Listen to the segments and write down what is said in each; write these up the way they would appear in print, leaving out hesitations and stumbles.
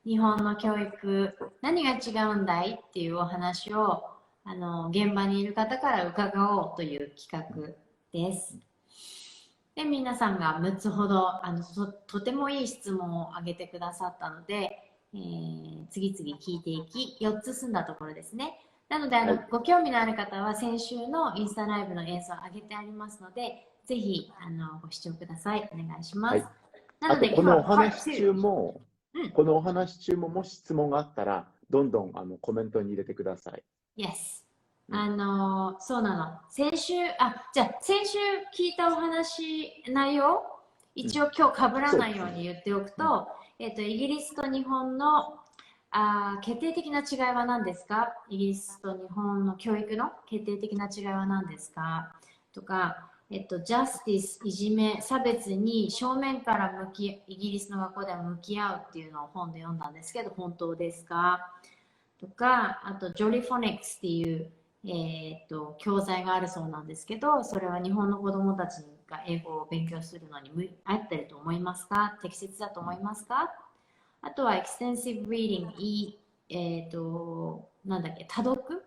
日本の教育何が違うんだいっていうお話を現場にいる方から伺おうという企画です。で、皆さんが6つほどとてもいい質問を挙げてくださったので、次々聞いていき4つ済んだところですね。なのでご興味のある方は先週のインスタライブの映像を上げてありますので、ぜひご視聴ください。お願いします。なのでこのお話中も、もし質問があったらどんどんコメントに入れてください。Yes。そうなの。先週聞いたお話、内容、一応今日被らないように言っておくと、イギリスと日本の決定的な違いは何ですか？イギリスと日本の教育の決定的な違いは何ですか？とか、ジャスティス、いじめ、差別に正面からイギリスの学校では向き合うっていうのを本で読んだんですけど、本当ですか？とか、あと、ジョリフォニックスっていう、教材があるそうなんですけど、それは日本の子どもたちが英語を勉強するのに合ってると思いますか？適切だと思いますか？あとは、extensive reading、なんだっけ、多読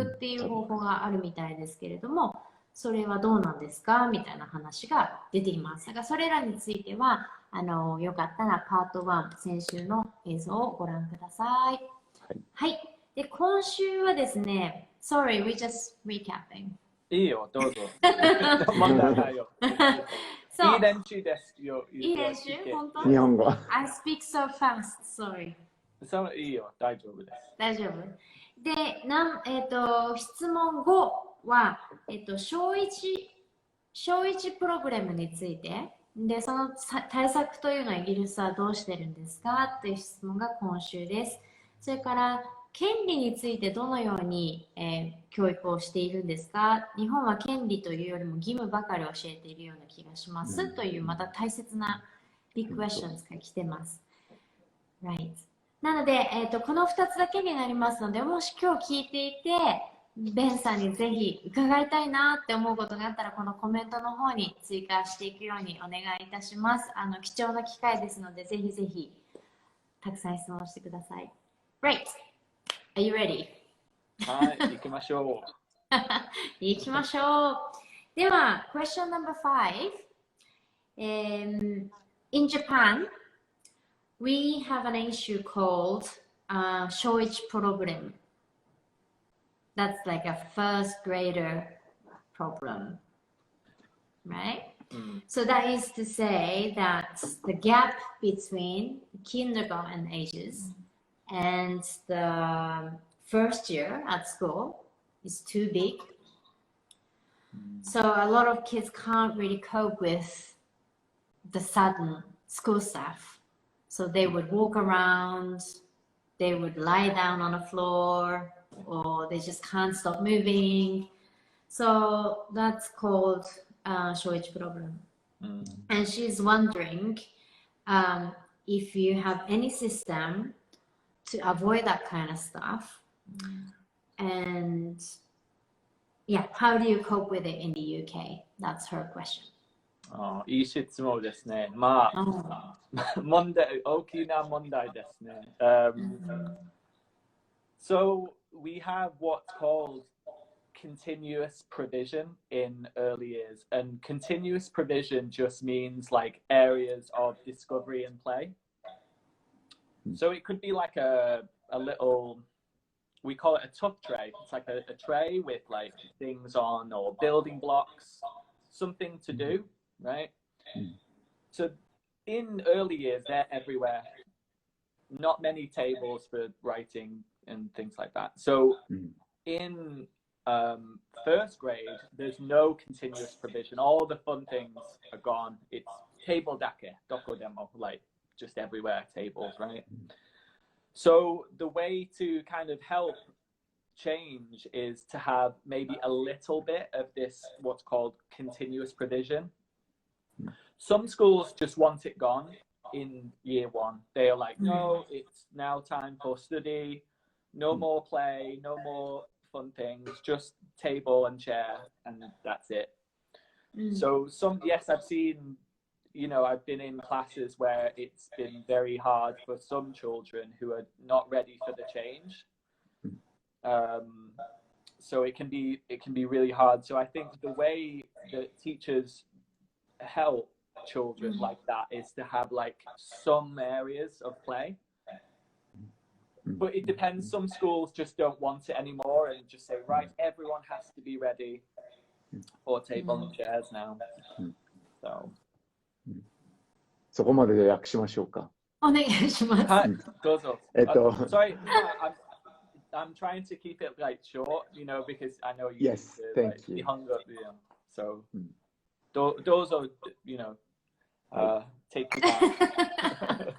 っていう方法があるみたいですけれども、それはどうなんですかみたいな話が出ています。だからそれらについては、よかったらパート1、先週の映像をご覧ください。はい。で、今週はですね、Sorry, we're just recapping. いいよ、どうぞ。問題ないよ。いい練習です。いい練習？本当？日本語。I speak so fast, sorry. いいよ、大丈夫です。大丈夫。で、質問5は、小1プログラムについて、で、その対策というのはイギリスはどうしてるんですかという質問が今週です。それから、権利についてどのように、教育をしているんですか？日本は権利というよりも義務ばかり教えているような気がします、というまた大切なビッグクエスチョンが来てます。Right。なので、この2つだけになりますので、もし今日聞いていて、ベンさんにぜひ伺いたいなって思うことがあったら、このコメントの方に追加していくようにお願いいたします。貴重な機会ですので、ぜひぜひたくさん質問してください。Right. Are you ready? はい、行きましょう。行きましょう。では、question number 5. In Japan, we have an issue called shouichi program. That's like a first grader problem, right? So that is to say that the gap between kindergarten ages and the first year at school is too big. So a lot of kids can't really cope with the sudden school stuff. So they would walk around, they would lie down on the floor, or they just can't stop moving. So that's called shouichi problem. And she's wondering if you have any system to avoid that kind of stuff. And yeah, how do you cope with it in the UK? That's her question. いい質問ですね。まあ、大きな問題ですね。So we have what's called continuous provision in early years, and continuous provision just means like areas of discovery and play. So it could be like a little, we call it a tuck tray. It's like a tray with like things on or building blocks, something to do, right? So in early years, they're everywhere. Not many tables for writing and things like that. So in first grade, there's no continuous provision. All the fun things are gone. It's table dake, doko demo, like just everywhere tables, right? So the way to kind of help change is to have maybe a little bit of this, what's called continuous provision. Some schools just want it gone in year one. They are like, no, it's now time for study, no more play, no more fun things, just table and chair, and that's it. So yes, I've seen I've been in classes where it's been very hard for some children who are not ready for the change. So it can be really hard. So I think the way that teachers help children like that is to have like some areas of play. But it depends. Some schools just don't want it anymore and just say, right, everyone has to be ready for table and chairs now. So. そこまでで訳しましょうか。お願いします。はい、どうぞ。Sorry, I'm trying to keep it like short, because I know you. Yes, thank you. 日本語、So, どうぞ、take your time.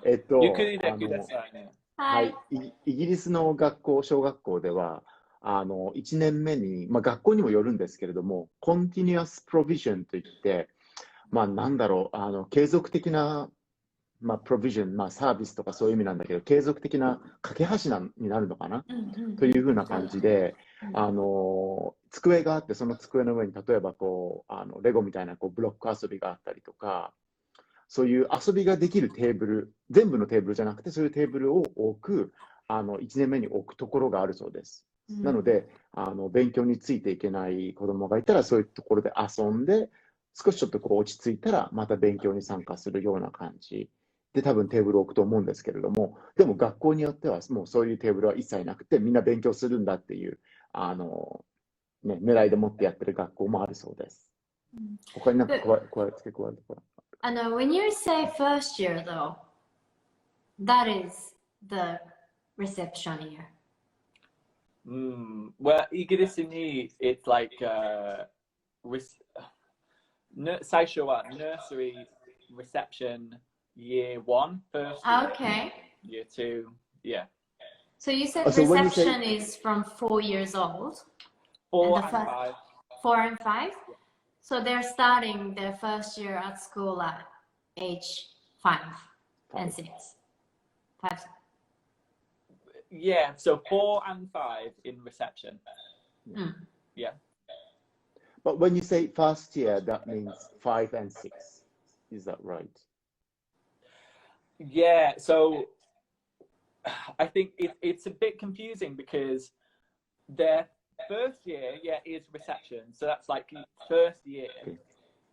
ゆっくりでくださいね。はい。イギリスの学校、小学校では、1年目に、学校にもよるんですけれども、continuous provision といって、なんだろう、継続的な、provision、サービスとかそういう意味なんだけど、継続的な架け橋になるのかな、というふうな感じで、机があって、その机の上に例えばレゴみたいなブロック遊びがあったりとか、そういう遊びができるテーブル、全部のテーブルじゃなくて、そういうテーブルを置く、1年目に置くところがあるそうです。なので、勉強についていけない子供がいたら、そういうところで遊んで、少しちょっと落ち着いたら、また勉強に参加するような感じで、多分テーブルを置くと思うんですけれども、でも学校によっては、もうそういうテーブルは一切なくて、みんな勉強するんだっていう、狙いでもってやってる学校もあるそうです。他になんか付け加えるところ。When you say first year, though, that is the reception year. Well, イギリスに it's like 最初は nursery reception year 1, first year, Okay. year 2, yeah. So you said reception is from 4 years old? 4 and 5. 4 and 5? So they're starting their first year at school at age 5 and 6. 5. Yeah, so 4 and 5 in reception. Yeah. But when you say first year, that means 5 and 6. Is that right? Yeah, so I think it's a bit confusing because their first year, is reception. So that's like first year. Okay.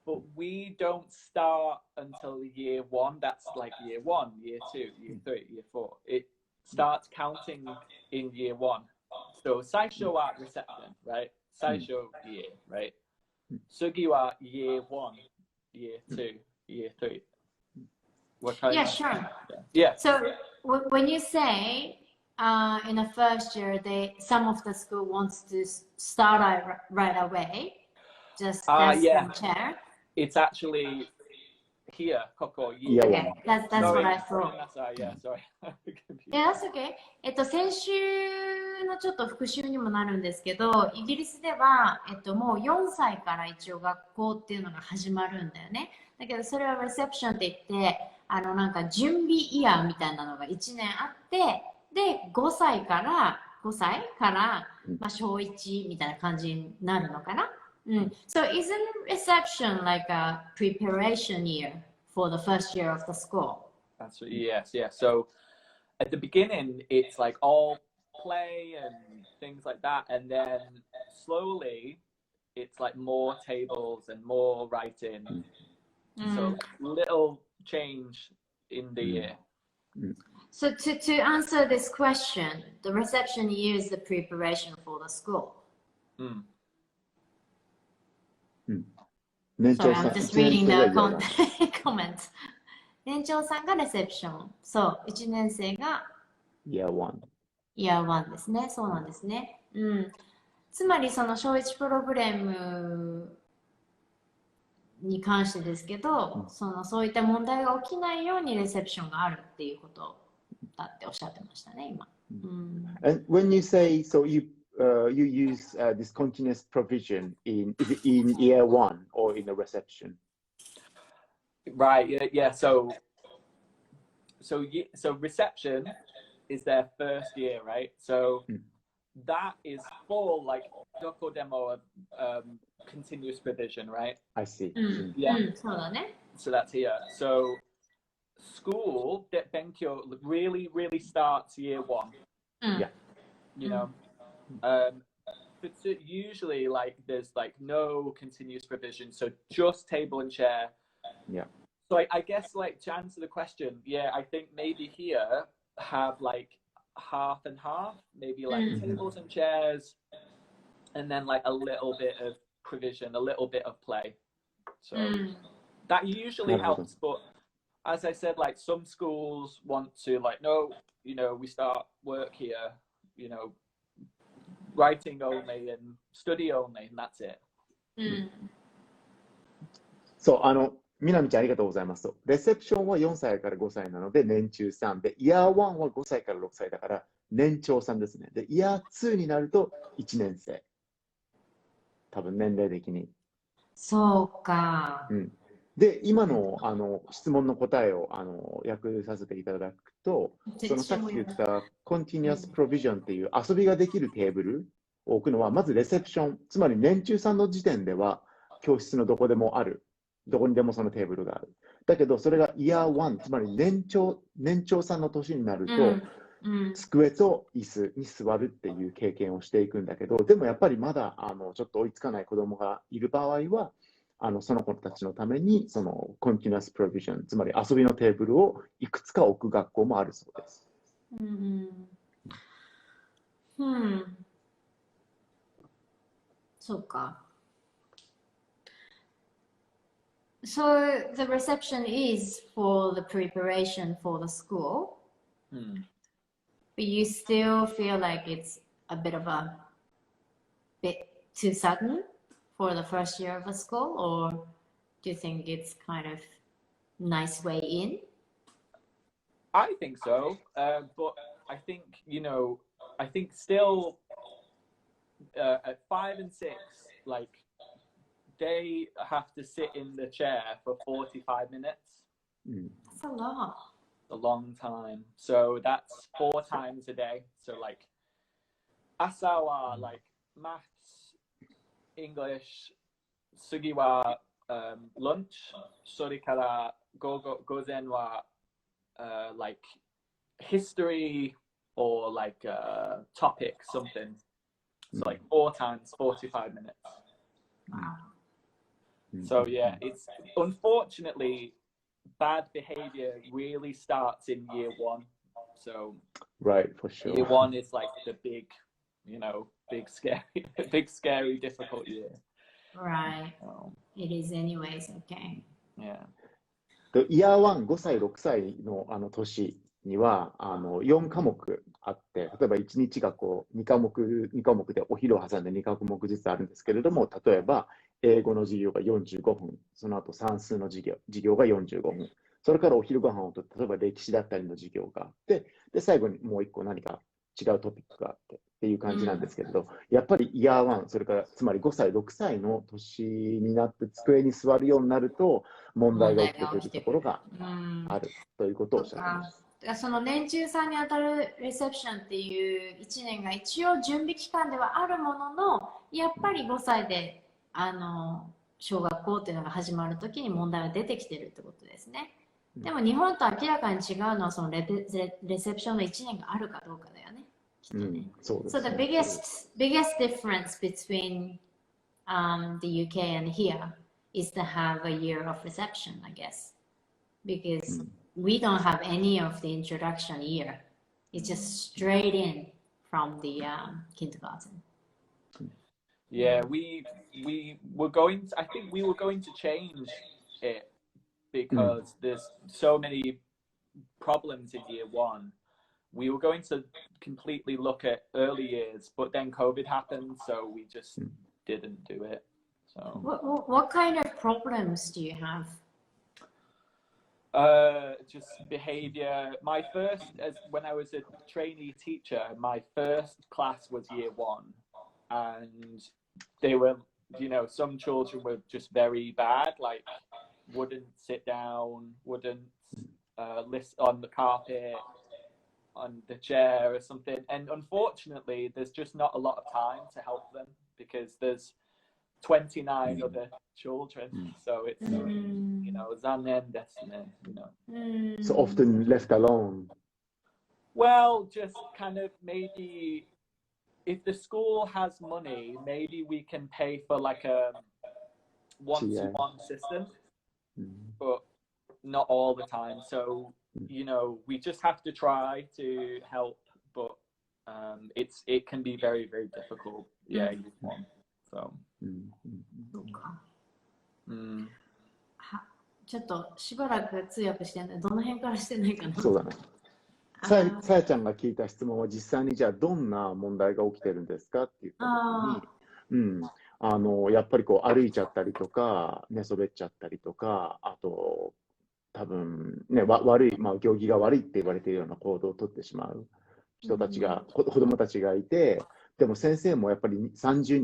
But we don't start until year 1. That's like year 1, year 2, year 3, year 4. It starts counting in year 1. So 最初は reception, right? 最初 year, right? 次は year 1, year 2, year 3. Yeah, sure. Yeah. So when you say in the first year, some of the school wants to start right away, just desk and chair. It's actually here, Koko. Yeah, okay, that's what I thought. Yeah, sorry. Yeah, that's okay. 先週のちょっと復習にもなるんですけど、イギリスでは、もう4歳から一応学校っていうのが始まるんだよね。だけどそれはレセプションって言って、なんか準備イヤーみたいなのが1年あって、で、5歳から、小1みたいな感じになるのかな。So isn't reception like a preparation year for the first year of the school? That's yes. So at the beginning, it's like all play and things like that, and then slowly, it's like more tables and more writing. So little change in the year. So to answer this question, the reception year is the preparation for the school. Sorry, I'm just reading the comments. 年長さんがレセプション。そう、1年生が Year 1。Year 1ですね。そうなんですね。つまりその小1プログラムに関してですけど、そういった問題が起きないようにレセプションがあるっていうことだっておっしゃってましたね、今。And when you say, so you use this continuous provision in year 1 or in the reception? Right. Yeah. So reception is their first year, right? So that is full like doko demo continuous provision, right? I see. Yeah. そうだね。So that's here. So school, 勉強 really starts year one. Yeah. You know, but usually like there's like no continuous provision, so just table and chair. Yeah. So I guess like to answer the question, yeah, I think maybe here have like half and half, maybe like tables and chairs, and then like a little bit of provision, a little bit of play. So that usually helps, but as I said, like some schools want to like, no, you know, we start work here, you know, writing only and study only, and that's it. そう、みなみちゃんありがとうございます。レセプションは4歳から5歳なので年中3で、イヤー1は5歳から6歳だから年長3ですね。で、イヤー2になると1年生。多分年齢的に。そうか。で、今の、質問の答えを訳させていただくと、そのさっき言った Continuous Provision っていう遊びができるテーブルを置くのは、まずレセプション、つまり年中さんの時点では教室のどこでもある。どこにでもそのテーブルがある。だけど、それが Year 1、つまり年長さんの年になると、机と椅子に座るっていう経験をしていくんだけど、でもやっぱりまだちょっと追いつかない子供がいる場合は、その子たちのためにその continuous provision、つまり遊びのテーブルをいくつか置く学校もあるそうです。そうか。So the reception is for the preparation for the school, but you still feel like it's a bit too sudden for the first year of a school, or do you think it's kind of nice way in? I think so, but I think, you know, I think still at 5 and 6, like they have to sit in the chair for 45 minutes. That's a lot. A long time. So that's 4 times a day. So like asa wa like maths, English, sugi wa lunch, それから午前はlike history or like topic something. So like 4 times 45 minutes. Wow. So yeah, it's unfortunately bad behavior really starts in year 1. So right, for sure. Year 1 is like the big, you know, big scary difficult year. Right. It is anyways, okay. Yeah. イヤー1、5歳、6歳の年には4科目あって、例えば1日がこう2科目でお昼を挟んで2科目ずつあるんですけれども、例えば英語の授業が45分、その後算数の授業が45分、それからお昼ご飯をとって、例えば歴史だったりの授業があって、で最後にもう1個何か違うトピックがあってっていう感じなんですけれど、やっぱりイヤー1、それからつまり5歳、6歳の年になって机に座るようになると問題が起きてくるところがあるということをおっしゃっています。その年中さんにあたるレセプションっていう1年が一応準備期間ではあるものの、やっぱり5歳で小学校っていうのが始まるときに問題が出てきてるってことですね。でも日本と明らかに違うのはそのレセプションの1年があるかどうかだよね。そうですね。So the biggest difference between the UK and here is to have a year of reception, I guess, because we don't have any of the introduction year. It's just straight in from the kindergarten. Yeah, we were going to, I think we were going to change it because there's so many problems in year 1. We were going to completely look at early years, but then COVID happened, so we just didn't do it. So what kind of problems do you have? Just behavior. My first, when I was a trainee teacher, my first class was year 1, and they were, you know, some children were just very bad, like wouldn't sit down, wouldn't list on the carpet, on the chair or something. And unfortunately, there's just not a lot of time to help them because there's 29 other children. So it's, you know, 残念ですね, you know. So often left alone. Well, just kind of maybe if the school has money, maybe we can pay for like a one-to-one system, but not all the time. So, you know, we just have to try to help, but it can be very, very difficult. Yeah, you can. So. そうか。ちょっとしばらく通訳してんので、どの辺からしてないかな。そうだね。さやちゃんが聞いた質問は実際にじゃあどんな問題が起きてるんですかって言った時に、やっぱりこう歩いちゃったりとか、寝そべっちゃったりとか、あと多分ね、悪い、行儀が悪いって言われているような行動をとってしまう人たちが、子供たちがいて、でも先生もやっぱり29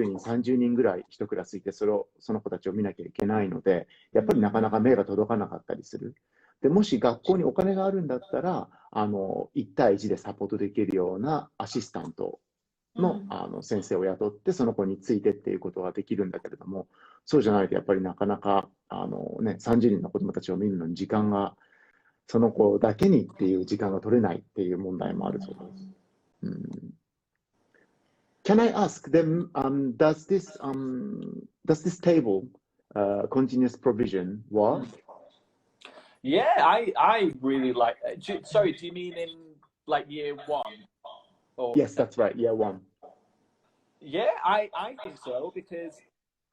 人、30人ぐらい一クラスいて、その子たちを見なきゃいけないので、やっぱりなかなか目が届かなかったりする。でもし学校にお金があるんだったら、1対1でサポートできるようなアシスタントの、先生を雇って、その子についてっていうことができるんだけれども、そうじゃないとやっぱりなかなか30人の子どもたちを見るのに時間が、その子だけにっていう時間が取れないっていう問題もあるそうです。Can I ask them, does this table, continuous provision work? Yeah, I really like it. Sorry, do you mean in like year 1? Or... Yes, that's right, year 1. Yeah, I think so, because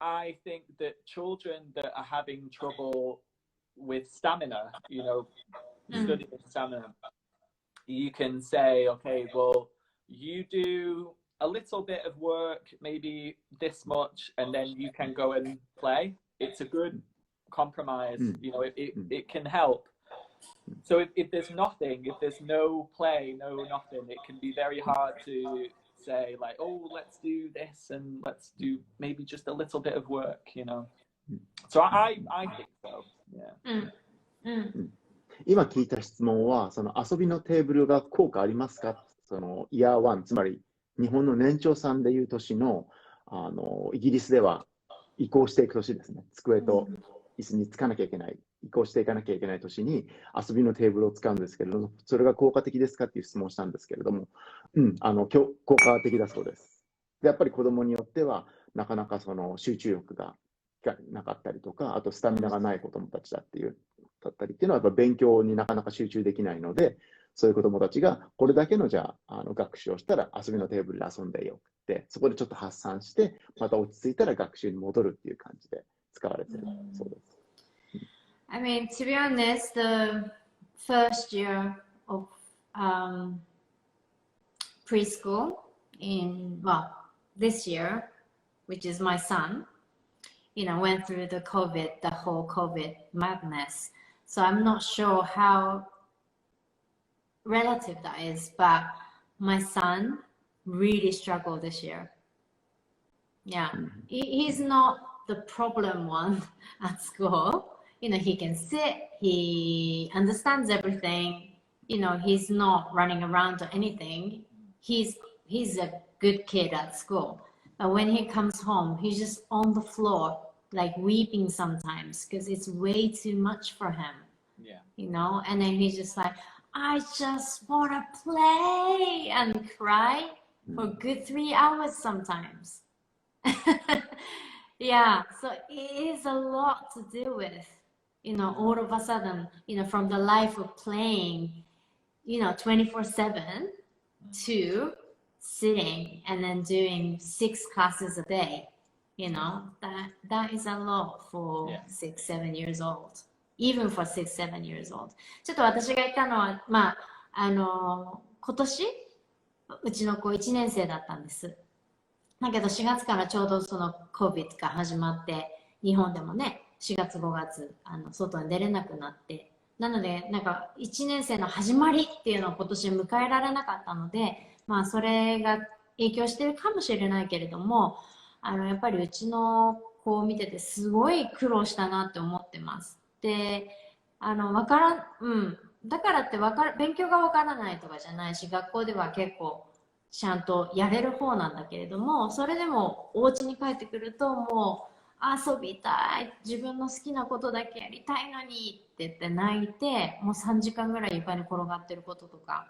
I think that children that are having trouble with stamina, you know, studying stamina, you can say, okay, well, you do a little bit of work, maybe this much, and then you can go and play. It's a good compromise, you know, it can help. So if there's nothing, if there's no play, no nothing, it can be very hard to say like, oh, let's do this and let's do maybe just a little bit of work, you know. So I think so, yeah. 今聞いた質問は、その遊びのテーブルが効果ありますか？そのイヤー1、つまり日本の年長さんでいう年の、イギリスでは移行していく年ですね。机と椅子につかなきゃいけない、移行していかなきゃいけない年に遊びのテーブルを使うんですけれども、それが効果的ですかっていう質問をしたんですけれども、効果的だそうです。で、やっぱり子供によっては、なかなかその集中力がなかったりとか、あとスタミナがない子供たちだったりっていうのは、やっぱ勉強になかなか集中できないので、そういう子供たちがこれだけのじゃあ、学習をしたら遊びのテーブルで遊んでよって、そこでちょっと発散して、また落ち着いたら学習に戻るっていう感じで使われているそうです。I mean, to be honest, the first year of preschool this year, which is my son, you know, went through the whole COVID madness. So I'm not sure how relative that is, but my son really struggled this year. Yeah, he's not the problem one at school. You know, he can sit, he understands everything, you know, he's not running around or anything. He's a good kid at school. But when he comes home, he's just on the floor, like weeping sometimes because it's way too much for him. Yeah. You know, and then he's just like, I just want to play and cry for a good 3 hours sometimes. Yeah, so it is a lot to deal with. You know, all of a sudden, you know, from the life of playing, you know, 24/7 to sitting and then doing 6 classes a day, you know, that is a lot for 6, 7 years old. Even for 6, 7 years old. ちょっと私が言ったのは、今年、うちの子1年生だったんです。だけど4月からちょうどその COVID が始まって、日本でもね、4月5月外に出れなくなって、なのでなんか1年生の始まりっていうのを今年迎えられなかったので、それが影響してるかもしれないけれども、やっぱりうちの子を見ててすごい苦労したなって思ってます。で、だからって勉強がわからないとかじゃないし、学校では結構ちゃんとやれる方なんだけれども、それでもお家に帰ってくるともう遊びたい、自分の好きなことだけやりたいのにって言って泣いて、もう3時間ぐらい床に転がってることとか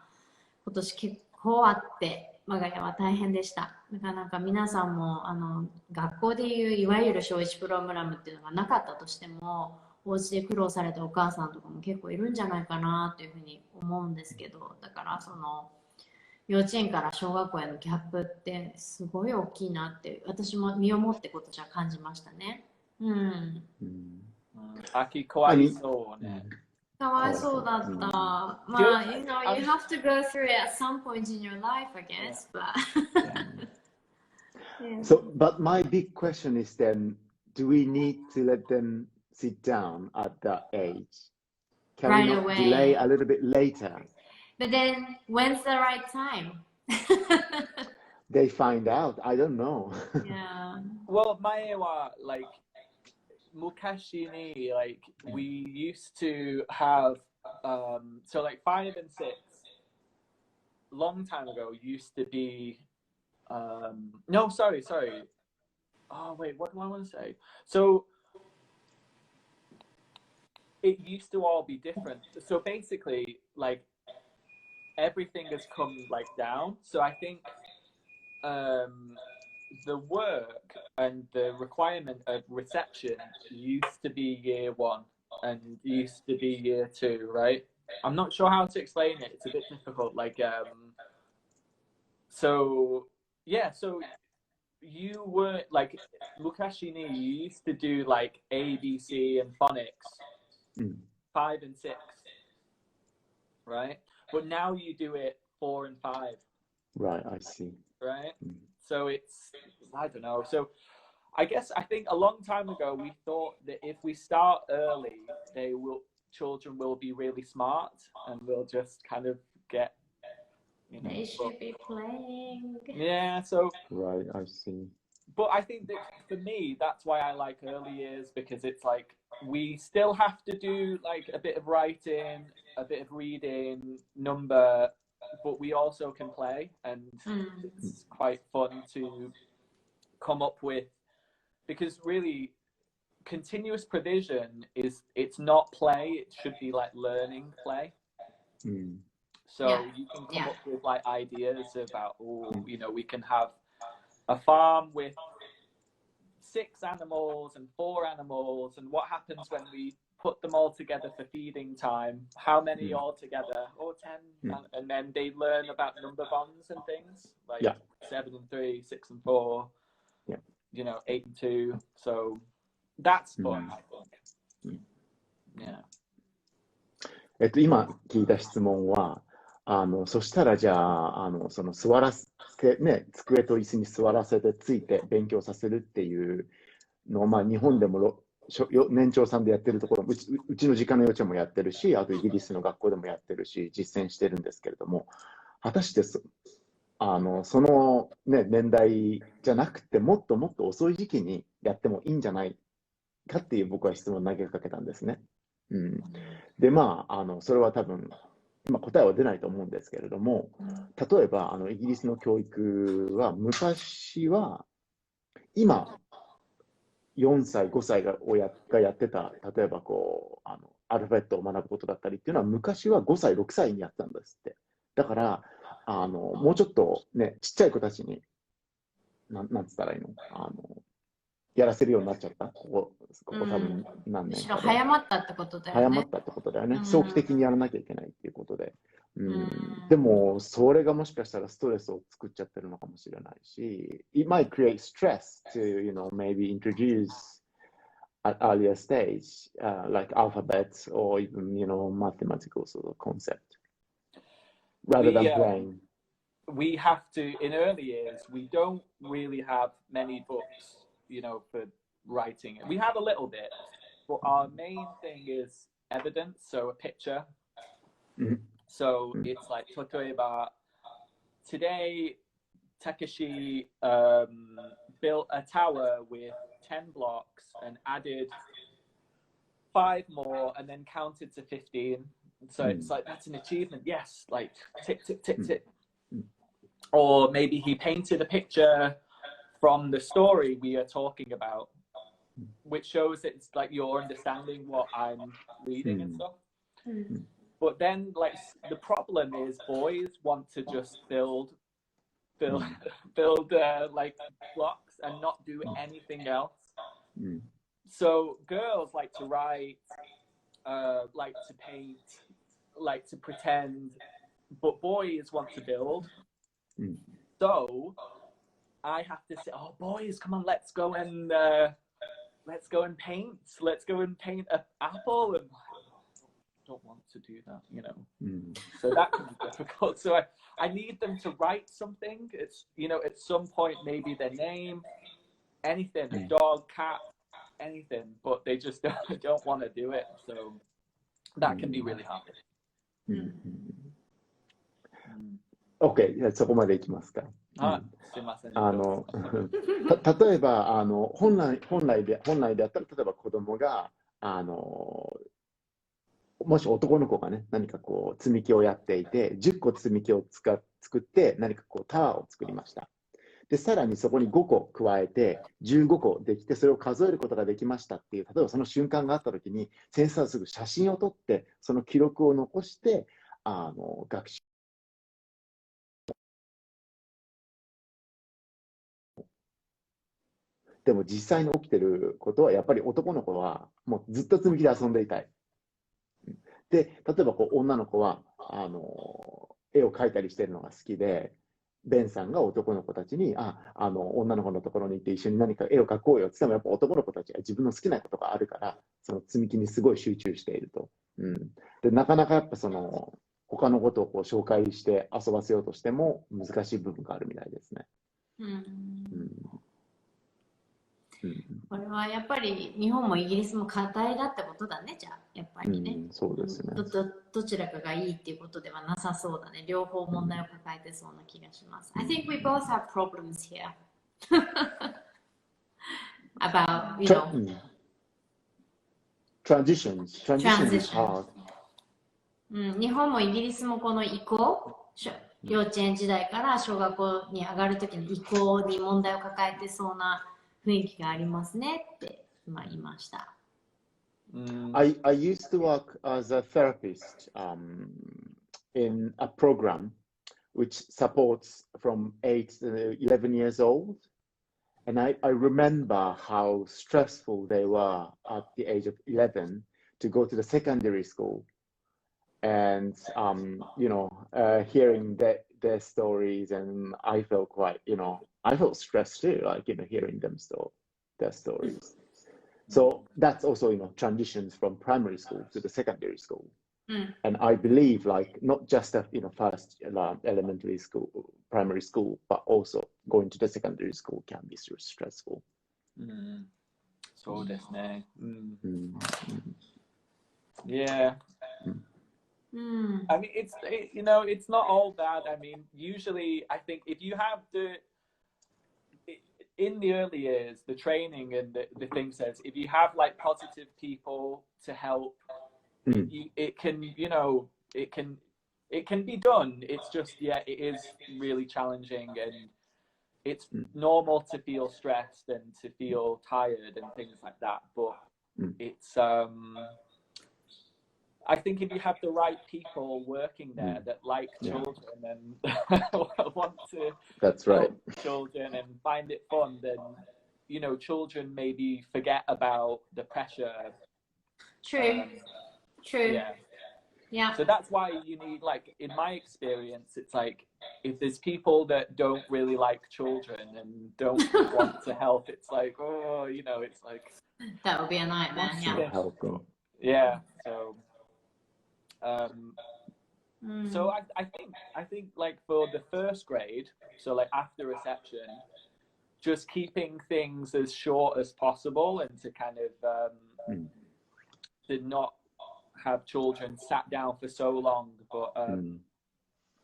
今年結構あって、我が家は大変でした。だからなんか皆さんも学校でいういわゆる小1プログラムっていうのがなかったとしても、お家で苦労されたお母さんとかも結構いるんじゃないかなというふうに思うんですけど、だからその幼稚園から小学校へのギャップってすごい大きいなって私も身をもってことじゃ感じましたね。うん。秋かわいそうね。かわいそうだった。まあ、you know, you have to go through it at some point in your life, I guess, but yeah. So, but my big question is then, do we need to let them sit down at that age? Can Right we not away. delay a little bit later? But then, when's the right time? They find out. I don't know. Yeah. Well, my like mukashi ni, like we used to have so like 5 and 6 long time ago used to be no sorry oh wait, what do I want to say? So it used to all be different. So basically, like everything has come like down. So I think the work and the requirement of reception used to be year 1 and used to be year 2, right? I'm not sure how to explain it. It's a bit difficult. Like so yeah, so you were like mukashi ni, you used to do like ABC and phonics 5 and 6, right? But now you do it 4 and 5. Right, I see. Right? So it's, I don't know. So I think a long time ago we thought that if we start early, children will be really smart and will just kind of get, you know. They should be playing. Yeah, so. Right, I see. But I think that for me, that's why I like early years, because it's like we still have to do like a bit of writing, a bit of reading, number, but we also can play, and it's quite fun to come up with, because really continuous provision it's not play, it should be like learning play. So you can come up with like ideas about, you know, we can have a farm with 6 animals and 4 animals, and what happens when we put them all together for feeding time, how many all together, 10, and then they learn about number bonds and things like 7 and 3, 6 and 4, you know, 8 and 2. So that's fun, I think. Yeah. 今聞いた質問は、そしたらじゃあ、その座らせてね、机と椅子に座らせてついて勉強させるっていうのを、まあ日本でも年長さんでやってるところ、うちの実家の幼稚園もやってるし、あとイギリスの学校でもやってるし、実践してるんですけれども、果たしてその、ね、年代じゃなくて、もっともっと遅い時期にやってもいいんじゃないかっていう僕は質問を投げかけたんですね。で、まあ、それは多分、今答えは出ないと思うんですけれども、例えばイギリスの教育は昔は、今、4歳、5歳がやってた、例えばこうアルファベットを学ぶことだったりっていうのは、昔は5歳、6歳にやったんですって。だからもうちょっとね、ちっちゃい子たちに、なんつったらいいの、やらせるようになっちゃった。ここ多分何年かで。早まったってことだよね。早まったってことだよね。早期的にやらなきゃいけないっていうことで。でも、それがもしかしたらストレスを作っちゃってるのかもしれないし、it might create stress to, you know, maybe introduce at earlier stage, like alphabets or even, you know, mathematical sort of concept, rather than playing. We have to, in early years, we don't really have many books, you know, for writing it. We have a little bit, but our main thing is evidence, so a picture. So it's like, 例えば today Takeshi built a tower with 10 blocks and added 5 more and then counted to 15. So it's like, that's an achievement. Yes, like tick, tick, tick, tick. or maybe he painted a picture from the story we are talking about, which shows it's like you're understanding what I'm reading and stuff. But then like the problem is boys want to just build like blocks and not do anything else. So girls like to write, like to paint, like to pretend, but boys want to build. So I have to say, oh boys, come on, let's go and paint. Let's go and paint an apple. And I don't want to do that, you know. So that can be difficult. So I need them to write something. It's, you know, at some point maybe their name, anything, a dog, cat, anything, but they just don't want to do it. So that can be really hard. OK、そこまでいきますか。すいません。例えば本来であったら、例えば子供がもし男の子がね、何かこう積み木をやっていて、10個積み木を作って何かこうタワーを作りました。でさらにそこに5個加えて15個できて、それを数えることができましたっていう、例えばその瞬間があったときに、先生はすぐ写真を撮ってその記録を残して学習。でも実際に起きてることは、やっぱり男の子はもうずっと積み木で遊んでいたい。で例えばこう女の子は絵を描いたりしてるのが好きで、ベンさんが男の子たちに女の子のところに行って一緒に何か絵を描こうよって言っても、やっぱ男の子たちは自分の好きなことがあるから、その積み木にすごい集中していると。でなかなかやっぱその他のことをこう紹介して遊ばせようとしても難しい部分があるみたいですね。これはやっぱり日本もイギリスも課題だってことだね、じゃあやっぱりね。そうですね。どちらかがいいっていうことではなさそうだね。両方問題を抱えてそうな気がします。I think we both have problems here about, you know, transitions is hard. 日本もイギリスもこの移行、幼稚園時代から小学校に上がるときの移行に問題を抱えてそうな雰囲気がありますねって今言いました。I used to work as a therapist in a program which supports from 8 to 11 years old. And I remember how stressful they were at the age of 11 to go to the secondary school. And, you know, hearing their stories, and I felt quite, you know, I felt stressed too, like, you know, hearing their stories. So that's also, you know, transitions from primary school to the secondary school. And I believe, like, not just at, you know, first elementary school, primary school, but also going to the secondary school can be stressful. そうですね。Yeah. I mean, you know, it's not all bad. I mean, usually, I think if you have in the early years, the training and the thing says, if you have like positive people to help, it can, you know, it can be done. It's just, yeah, it is really challenging, and it's normal to feel stressed and to feel tired and things like that. But it's, I think if you have the right people working there that like children and want to help children and find it fun, then, you know, children maybe forget about the pressure. True. Yeah. So that's why you need, like, in my experience, it's like, if there's people that don't really like children and don't want to help, it's like, oh, you know, it's like... That would be a nightmare, yeah. So... So I think like for the first grade, so like after reception, just keeping things as short as possible and to kind of to not have children sat down for so long. But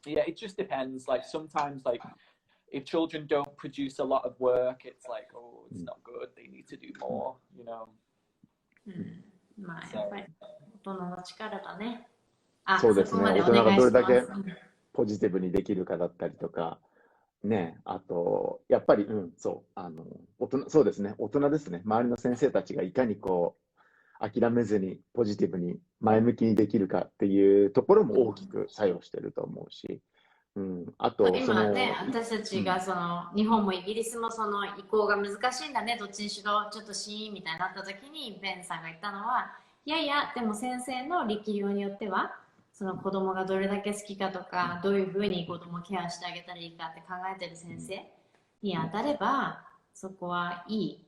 yeah, it just depends. Like sometimes, like if children don't produce a lot of work, it's like, oh, it's not good. They need to do more, you know. まあやっぱり大人の力だね。そうですね。大人がどれだけポジティブにできるかだったりとか、ね、あと、やっぱり、そうですね、大人ですね。周りの先生たちがいかにこう、諦めずにポジティブに前向きにできるかっていうところも大きく作用してると思うし、あと、今ね、私たちが日本もイギリスもその移行が難しいんだね、どっちにしろちょっとシーンみたいになった時にベンさんが言ったのは、いやいや、でも先生の力量によっては、その子供がどれだけ好きかとか、どういうふうに子供をケアしてあげたらいいかって考えてる先生に当たれば、そこはい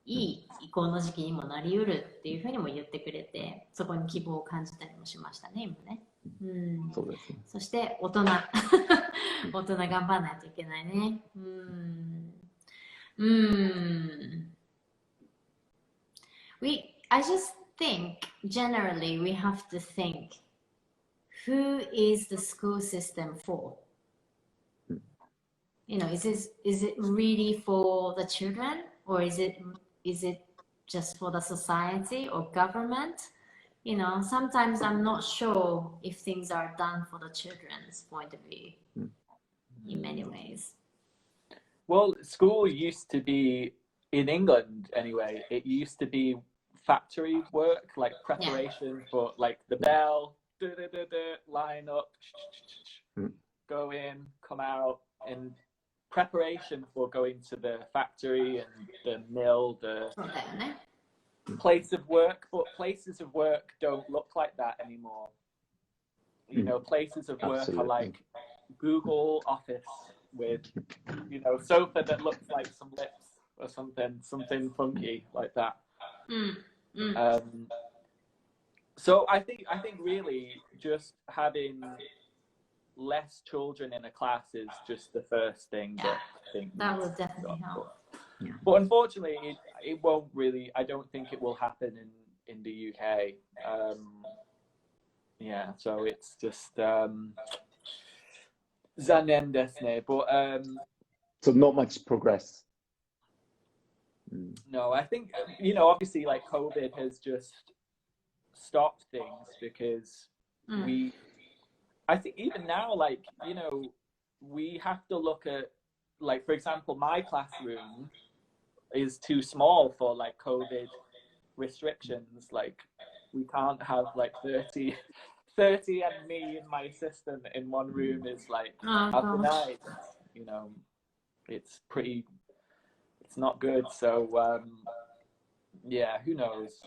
い移行の時期にもなりうるっていうふうにも言ってくれて、そこに希望を感じたりもしましたね、今ね。そうですね。そして大人大人頑張らないといけないね。I just think generally we have to think who is the school system for? You know, is it really for the children, or is it just for the society or government? You know, sometimes I'm not sure if things are done for the children's point of view in many ways. Well, school used to be, in England anyway, it used to be factory work, like preparation for like the bell, line up, go in, come out, and preparation for going to the factory and the mill, the place of work. But places of work don't look like that anymore. You know, places of work are like Google Office with, you know, sofa that looks like some lips or something funky like that. So I think really just having less children in a class is just the first thing that I think that would definitely help. But unfortunately, it won't really. I don't think it will happen in the UK. Yeah, so it's just zanen desu ne. But so not much progress. No, I think, you know, obviously like COVID has just stopped things because I think even now, like, you know, we have to look at, like, for example, my classroom is too small for like COVID restrictions. Like, we can't have like 30 and me and my assistant in one room is like half the night. You know, it's not good. So yeah, who knows?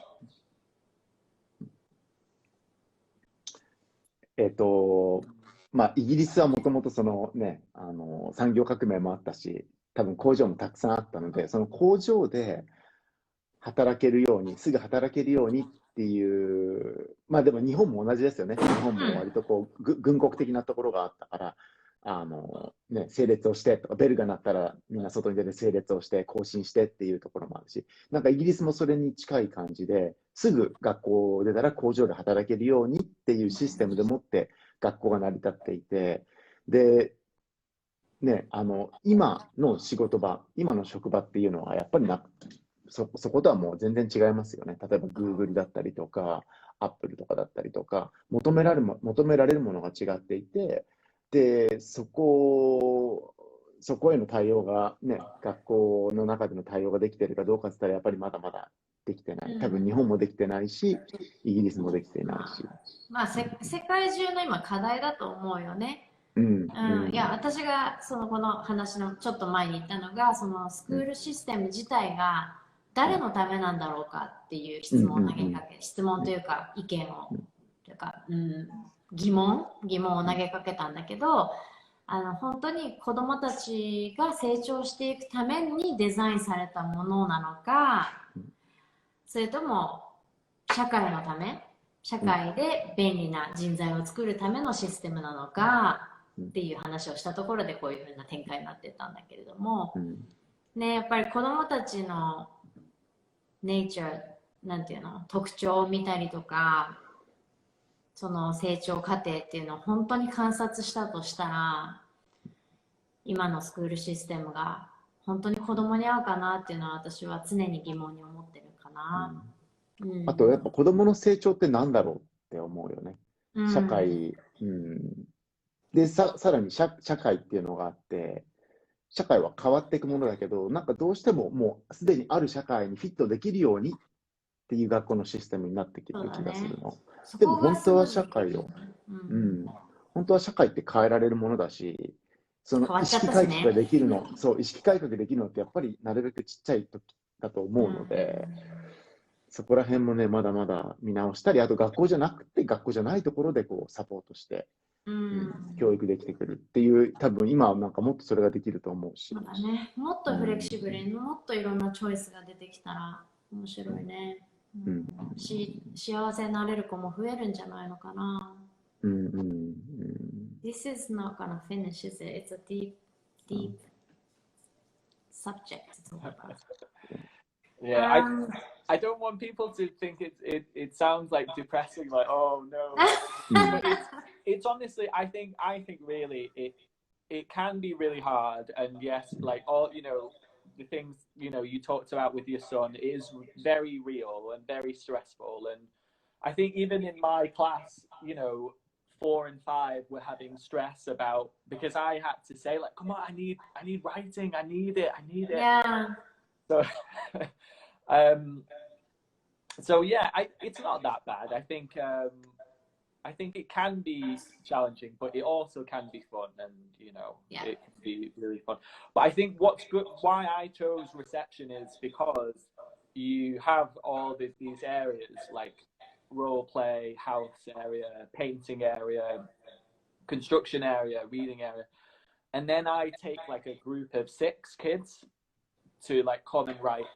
イギリスはもともとそのね、産業革命もあったし、多分工場もたくさんあったので、その工場で働けるように、すぐ働けるようにっていう、でも日本も同じですよね。日本も割とこう、軍国的なところがあったから、整列をしてとか、ベルが鳴ったらみんな外に出て整列をして、更新してっていうところもあるし、なんかイギリスもそれに近い感じで、すぐ学校を出たら工場で働けるようにっていうシステムでもって学校が成り立っていて、で、今の仕事場、今の職場っていうのはやっぱりそことはもう全然違いますよね。例えば Google だったりとか、Apple とかだったりとか、求められるものが違っていて、で、そこへの対応がね、学校の中での対応ができているかどうかって言ったらやっぱりまだまだできてない。多分日本もできてないし、イギリスもできてないし。世界中の今課題だと思うよね。いや、私がこの話のちょっと前に言ったのが、そのスクールシステム自体が誰のためなんだろうかっていう質問を投げかけ、質問というか意見をというか、疑問を投げかけたんだけど、本当に子どもたちが成長していくためにデザインされたものなのか、それとも社会のため、社会で便利な人材を作るためのシステムなのかっていう話をしたところでこういう風な展開になってたんだけれども、ね、やっぱり子どもたちのネイチャー、なんていうの、特徴を見たりとか、その成長過程っていうのを本当に観察したとしたら、今のスクールシステムが本当に子供に合うかなっていうのは私は常に疑問に思ってるかな。あとやっぱ子供の成長って何だろうって思うよね。社会、でさらに社会っていうのがあって、社会は変わっていくものだけど、なんかどうしてももうすでにある社会にフィットできるようにっていう学校のシステムになってきてる気がするの。でも本当は社会を、本当は社会って変えられるものだし、その意識改革ができるの、そう、意識改革できるのってやっぱりなるべくちっちゃい時だと思うので、そこら辺もね、まだまだ見直したり、あと学校じゃなくて、学校じゃないところでこうサポートして、教育できてくるっていう、多分今はなんかもっとそれができると思うし。そうだね。もっとフレキシブルに、もっといろんなチョイスが出てきたら面白いね。幸せになれる子も増えるんじゃないのかな。This is not gonna finish, is it? It's a deep subject to talk about. Yeah, I don't want people to think it sounds like depressing, like oh no. But it's honestly, I think really it can be really hard, and yes, like all the things you talked about with your son is very real and very stressful, and I think even in my class, 4 and 5 were having stress about, because I had to say like, come on, I need writing, I need it. Yeah. So so yeah, it's not that bad. I think it can be challenging, but it also can be fun, and it can be really fun. But I think what's good, why I chose reception, is because you have all these areas like role play, house area, painting area, construction area, reading area, and then I take like a group of 6 kids to like come and write,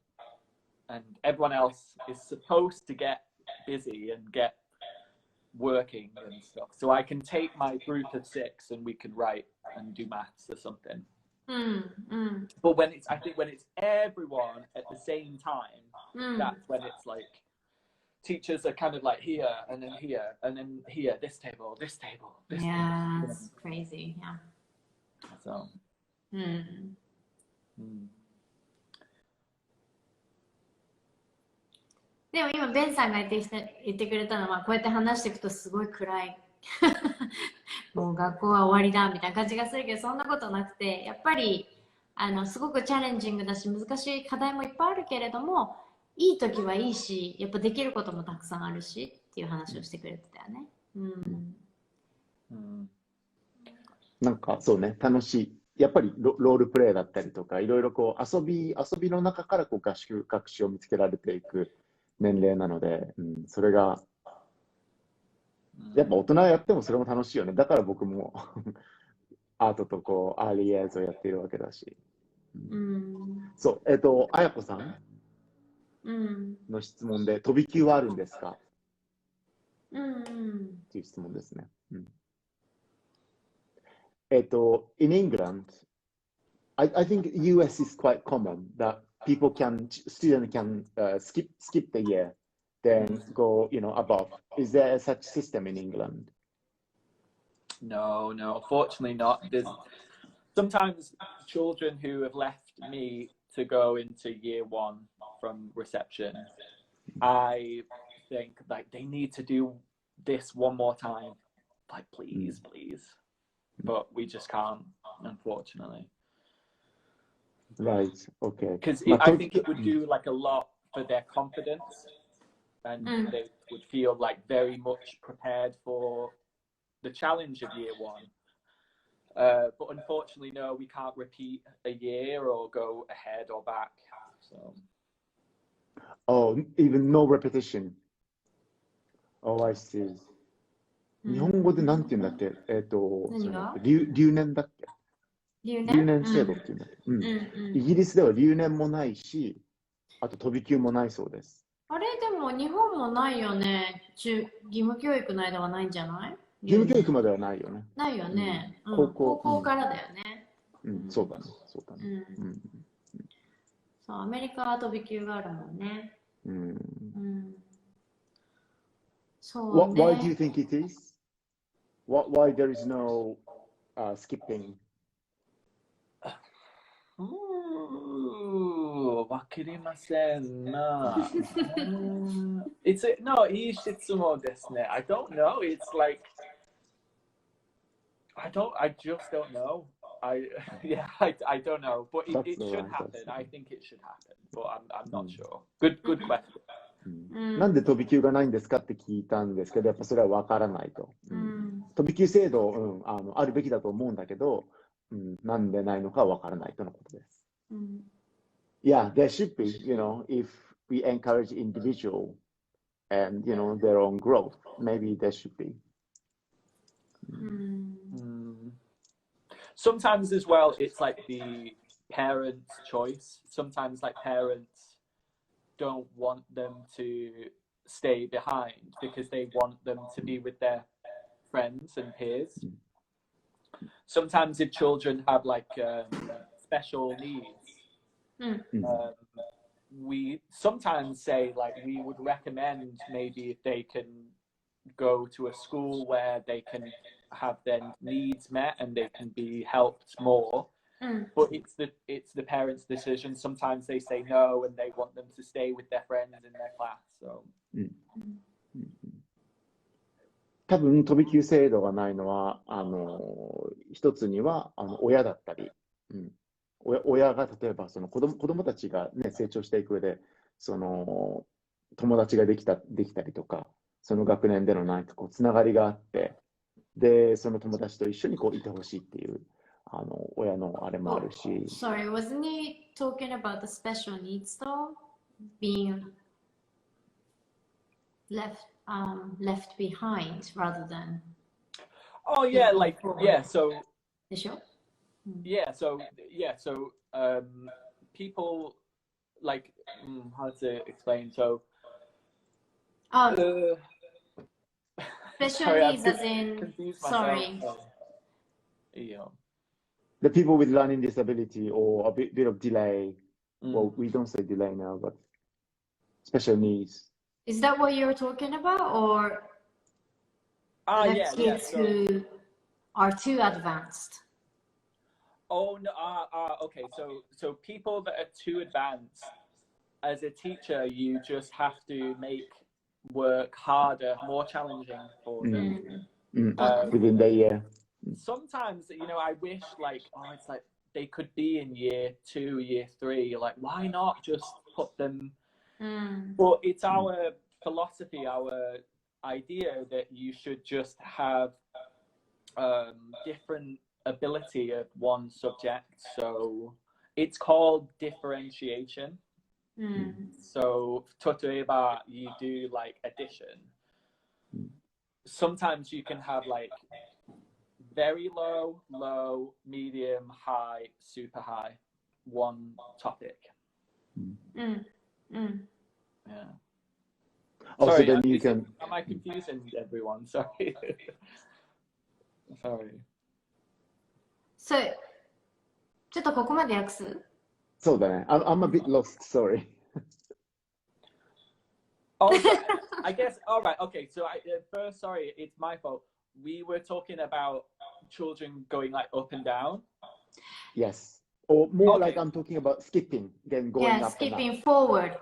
and everyone else is supposed to get busy and get working and stuff, so I can take my group of 6 and we can write and do maths or something. But when it's everyone at the same time, that's when it's like teachers are kind of like here and then here and then here, this table, this table. It's crazy. Yeah. So. でも今ベンさんが言ってくれたのは、こうやって話していくとすごい暗いもう学校は終わりだみたいな感じがするけど、そんなことなくて、やっぱりすごくチャレンジングだし、難しい課題もいっぱいあるけれども、いい時はいいし、やっぱできることもたくさんあるしっていう話をしてくれてたよね。なんかそうね、楽しい。やっぱりロールプレイだったりとか、いろいろこう遊びの中からこう学習を見つけられていく年齢なので、それがやっぱ大人やってもそれも楽しいよね。だから僕もアートとこうアーリーエイズをやっているわけだし。そう、あやこさんの質問で、飛び級はあるんですかっていう質問ですね。in England, I think US is quite common that students can skip the year, then go, above. Is there such system in England? No, unfortunately not. There's sometimes children who have left me to go into year 1 from reception. I think like they need to do this one more time. Like, please. But we just can't, unfortunately. Right, okay. Because I think it would do like a lot for their confidence, and they would feel like very much prepared for the challenge of year 1. But unfortunately, no, we can't repeat a year or go ahead or back. So. Oh, even no repetition. Oh, I see. 日本語でなんて言うんだっけ？留年だっけ？留年制度っていうんだっけ？イギリスでは留年もないし、あと飛び級もないそうです。あれでも日本もないよね。義務教育の間はないんじゃない？義務教育まではないよね。ないよね。高校からだよね。そうだね。そう、アメリカは飛び級があるもんね。そうね。Why do you think it is? Why there is no skipping? わかりませんな。No, いい質問ですね。I don't know. It's like I just don't know. Yeah, I don't know, but it should happen. I think it should happen, but I'm not sure. Good question. なんで飛び級がないんですかって聞いたんですけど、やっぱそれは分からないと。飛び級制度、あるべきだと思うんだけど、なんでないのか分からないとのことです。Yeah, there should be, if we encourage individual and, their own growth, maybe there should be. Sometimes as well, it's like the parent's choice. Sometimes like parents don't want them to stay behind because they want them to be with their friends and peers. Sometimes if children have like special needs, we sometimes say like we would recommend maybe if they can go to a school where they can have their needs met and they can be helped more. But it's the parents' decision. Sometimes they say no and they want them to stay with their friends in their class. So. 多分飛び級制度がないのは一つには親だったり、親が例えばその子供たちが、成長していく上でその友達ができたりとか、その学年でのなんかつながりがあって、でその友達と一緒にいてほしいっていう親のあれもあるし。Sorry, wasn't he talking about the special needs though? Being left behind rather than. Oh yeah, like so. So people like how to explain so. Special needs as in sorry. The people with learning disability or a bit of delay. Well, we don't say delay now, but special needs. Is that what you're talking about, or kids who are too advanced? Oh no, okay. So people that are too advanced, as a teacher, you just have to make work harder, more challenging for them. Within the year. Sometimes, I wish it's like they could be in year 2, year 3. Like, why not just put them? But it's our philosophy, our idea that you should just have different ability of one subject. So it's called differentiation. So, 例えば you do like addition. Sometimes you can have like very low, medium, high, super high, one topic. Yeah. Also, Sorry, then you can. Am I confusing everyone? Sorry. Sorry. So, ちょっとここまで訳す？そうだね。I'm a bit lost. Sorry. Oh, I guess. All right. Okay. So first, sorry, it's my fault. We were talking about children going like up and down. Yes. Or more like I'm talking about skipping, then going up and up. Skipping forward.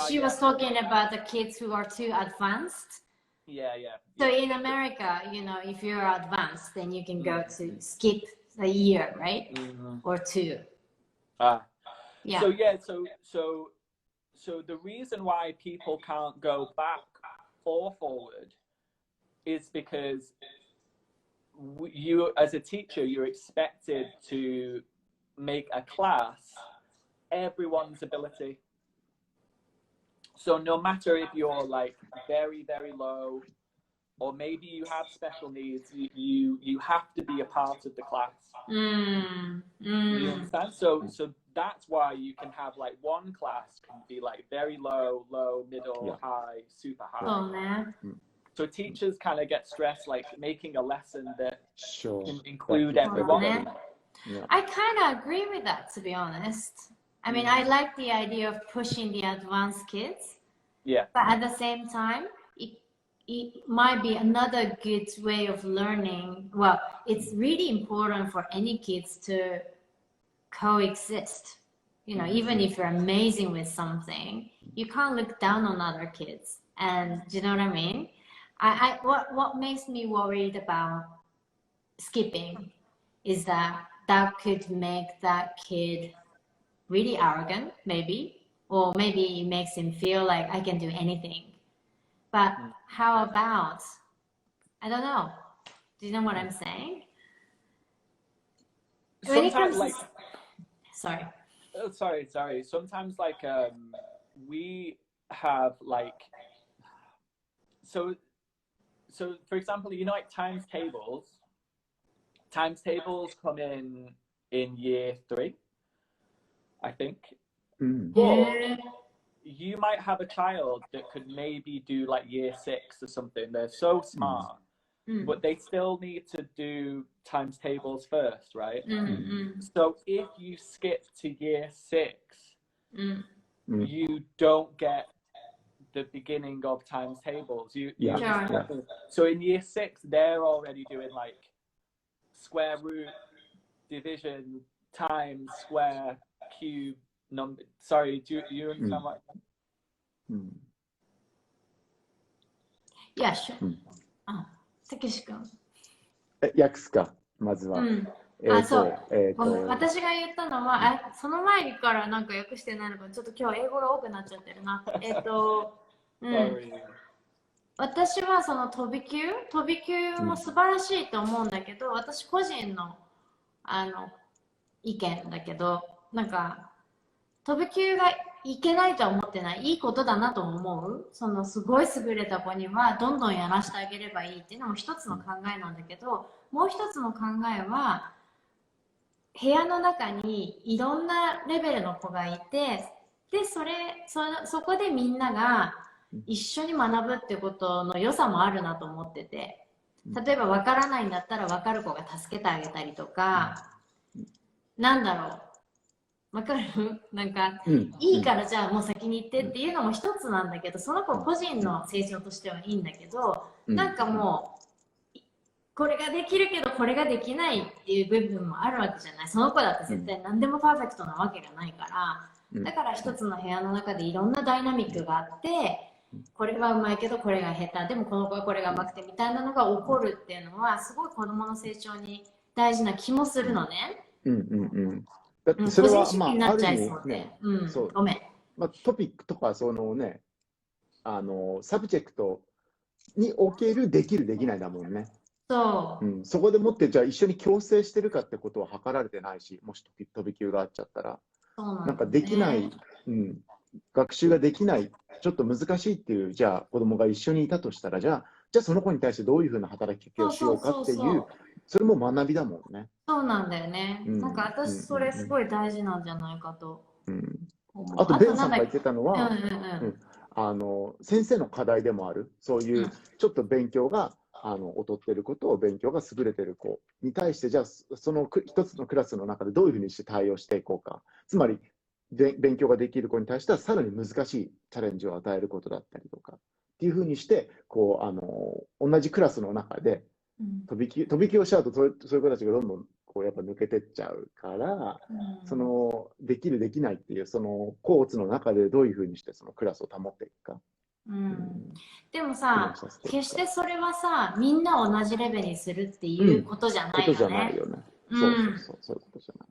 She was talking about the kids who are too advanced. Yeah. So in America, if you're advanced, then you can go to skip a year, right? Or 2. Yeah. So the reason why people can't go back or forward is because you, as a teacher, you're expected to make a class everyone's ability. So no matter if you're like very, very low, or maybe you have special needs, you have to be a part of the class. You understand? So that's why you can have like one class can be like very low, middle, high, super high. Oh man. So teachers kind of get stressed like making a lesson that can include everyone. I kind of agree with that, to be honest. I mean, I like the idea of pushing the advanced kids. Yeah. But at the same time, it might be another good way of learning. Well, it's really important for any kids to coexist. Even if you're amazing with something, you can't look down on other kids. And do you know what I mean? What makes me worried about skipping is that that could make that kid really arrogant, maybe, or maybe it makes him feel like I can do anything. But how about, I don't know. Do you know what I'm saying? When it comes Sometimes, like, to, sorry. oh, sorry. Sometimes, like, we have like, so for example, you know, like times tables come in year 3, I think. But you might have a child that could maybe do like year 6 or something. They're so smart, but they still need to do times tables first, right? So if you skip to year 6, you don't get the beginning of times tables. So in year 6, they're already doing like square root, division, times, square, cube, number. Sorry, do you understand what I mean? Yeah, sure. たけし君。訳すか、まずは。そう。私が言ったのは、その前にからなんか訳してないのか、ちょっと今日英語が多くなっちゃってるな。私はその飛び級も素晴らしいと思うんだけど、私個人の意見だけど、なんか飛び級がいけないとは思ってない。いいことだなと思う。そのすごい優れた子にはどんどんやらせてあげればいいっていうのも一つの考えなんだけど、もう一つの考えは部屋の中にいろんなレベルの子がいて、でそこでみんなが一緒に学ぶってことの良さもあるなと思ってて、例えば分からないんだったら分かる子が助けてあげたりとか、なんだろう、分かるなんか、いいからじゃあもう先に行ってっていうのも一つなんだけど、その子個人の成長としてはいいんだけど、なんかもうこれができるけどこれができないっていう部分もあるわけじゃない。その子だって絶対何でもパーフェクトなわけがないから、だから一つの部屋の中でいろんなダイナミックがあって、これはうまいけどこれが下手でもこの子はこれがうまくてみたいなのが起こるっていうのはすごい子供の成長に大事な気もするのね。だってそれは、個人主義になっちゃいそうで、ごめん。トピックとかそのね、サブジェクトにおけるできるできないだもんね。そこでもってじゃあ一緒に共生してるかってことは測られてないし、もし飛び級があっちゃったら、なんかできない、学習ができない、ちょっと難しいっていうじゃあ子供が一緒にいたとしたら、じゃあその子に対してどういうふうな働きかけをしようかっていう、それも学びだもんね。そうなんだよね。なんか私それすごい大事なんじゃないかと思う。あとベンさんが言ってたのは、先生の課題でもある、そういうちょっと勉強が劣ってることを勉強が優れてる子に対して、じゃあその一つのクラスの中でどういうふうにして対応していこうか。つまり勉強ができる子に対してはさらに難しいチャレンジを与えることだったりとかっていうふうにして、こう同じクラスの中で飛び級をしちゃうとそういう子たちがどんどんこうやっぱ抜けてっちゃうから、そのできるできないっていうそのコーツの中でどういうふうにしてそのクラスを保っていくか。でもさ、決してそれはさ、みんな同じレベルにするっていうことじゃないよね。ことじゃないよね。そういうことじゃない。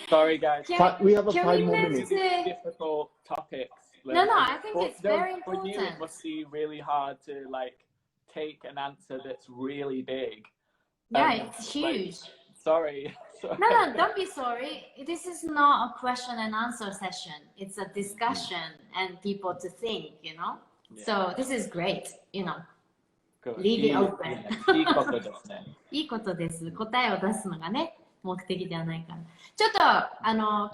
Sorry, guys. We have 5 more minutes. Difficult topics. No, I think it's very important. For you, it must be really hard to like take an answer that's really big. Yeah, it's huge. Sorry. No, don't be sorry. This is not a question and answer session. It's a discussion and people to think, you know? So this is great, you know. Leave it open. いいことですね。いいことです。答えを出すのがね、目的ではないから。ちょっと、